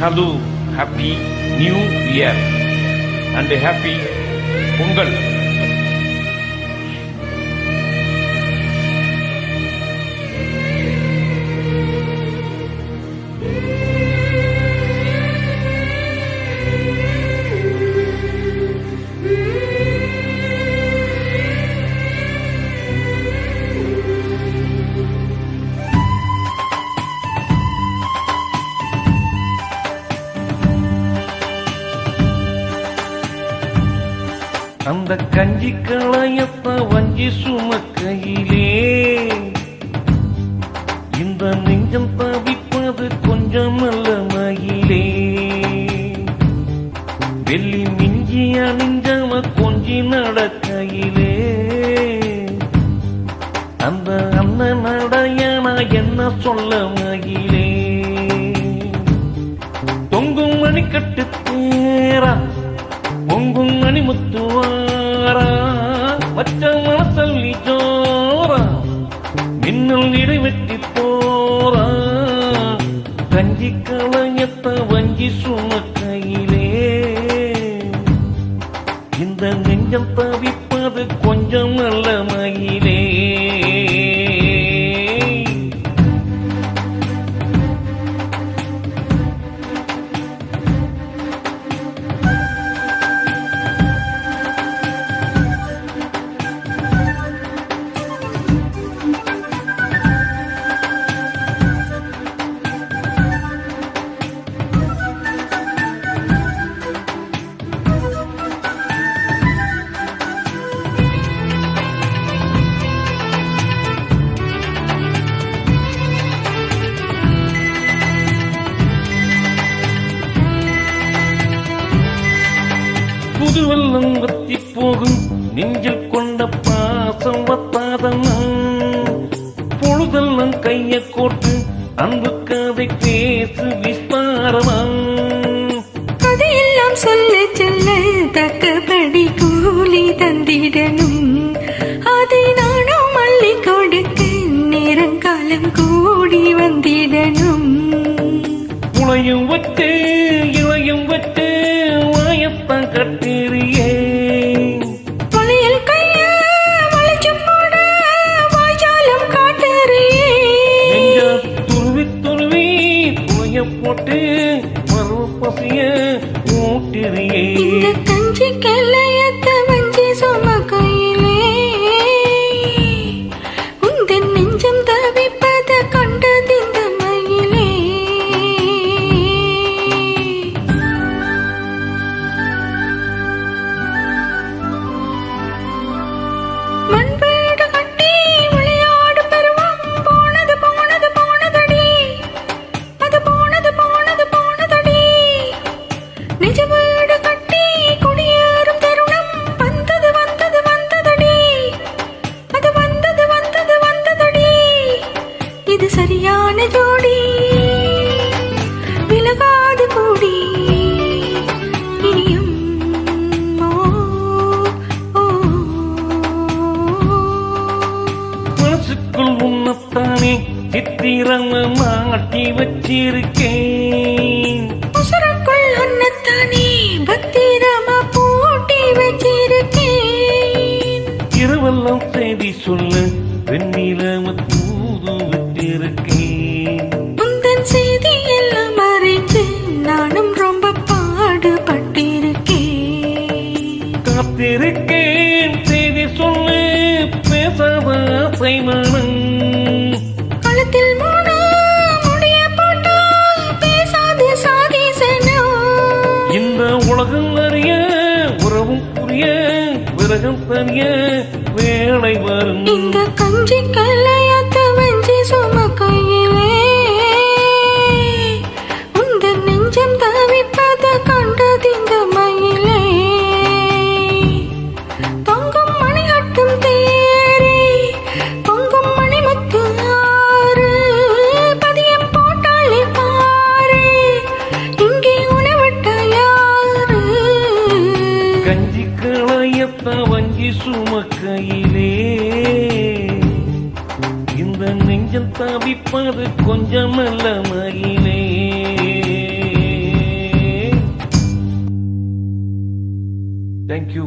Hello, happy new year and happy Pongal. அந்த கஞ்சி களையத்த வஞ்சி சுமக்கையிலே இந்த நெஞ்சம் தவிப்பது கொஞ்சமல்ல மயிலே. வெள்ளி மிஞ்சி அணிஞ்சவ கொஞ்சி நடக்கையிலே அந்த அண்ணன் நடையனா என்ன சொல்ல மயிலே. தொங்கும் மணிக்கட்டு தேரா பொங்கும் மணிமுத்துவாரா மற்ற மனசல்லி ஜோரா மின்னல் இடைவெட்டி போரா கஞ்சி களையத்த வஞ்சி சுமக்கையிலே இந்த நெஞ்சம் தவிப்பது கொஞ்சம் நல்ல மயிலே. புதுவெல்லம் வத்தி போகும் நெஞ்சில் கொண்ட பாசம் வத்தாதம்மா பொழுதெல்லாம் கைய கோட்டு அன்பு கதை பேசு விஸ்தாரமா அதையெல்லாம் சொல்ல சொல்ல தக்கபடி கூலி தந்திடணும் அதை நானும் அள்ளி கொடுக்க நேரங்காலம் கூடி வந்திடணும். உளையும் வச்சு இளையும் வச்சு வாயத்தான் கட்டிறியே வளையல் கைய வளைச்சு போட வாய்ச்சாலம் காட்டுறியே துருவி துருவி புளைய போட்டு மறு பசிய ஊட்டிறியே. இந்த கஞ்சி கலையத்த வஞ்சி சுமக்கையிலே உந்தன் நெஞ்சம் தவிப்பத கண்டதிந்த மயிலே. மண்பேடு கட்டி விளையாடு பருவம் போனது போனது போனதடி அது போனது போனது போனதடி. நிஜ வீடு கட்டி குடியேறும் தருணம் வந்தது வந்தது வந்ததடி அது வந்தது வந்தது வந்ததடி. இது சரியான ஜோடி விலகாது கூடி இனியும் மனசுக்குள் உன்னத்தானே சித்திரம மாட்டி வச்சிருக்கேன் உசுருக்குள் உன்னத்தானே பத்திரமா பூட்டி வச்சிருக்கேன். இரவெல்லாம் செய்தி சொல்ல வெண்ணிலம தூது விட்டிருக்கேன். உந்தன் செய்தி எல்லாம் அறிந்து நானும் ரொம்ப பாடுபட்டிருக்கேன். காத்திருக்கேன் செய்தி சொல்லு பேசாத சைமனம் கழுத்தில் மூணு முடிய போட்டா பேசாது சாதிசனம். இந்த உலகம் அறிய உறவும் புரிய விரகம் தனிய வேலை வரும். இந்த கஞ்சி கலையத்த வஞ்சி சுமக்கையிலே உந்தன் நெஞ்சம் தவிப்பத கண்டதிந்த மயிலே. தொங்கும் மணிகட்டும் தேரே பொங்கும் மணிமுத்து ஆறு பதியம் போட்டாளே பாரு இங்கே உணவிட்ட யாரு. கஞ்சி களையத்த வஞ்சி சுமக்கையிலே இந்த நெஞ்சம் தவிப்பது கொஞ்சமல்ல மயிலே. தேங்க்யூ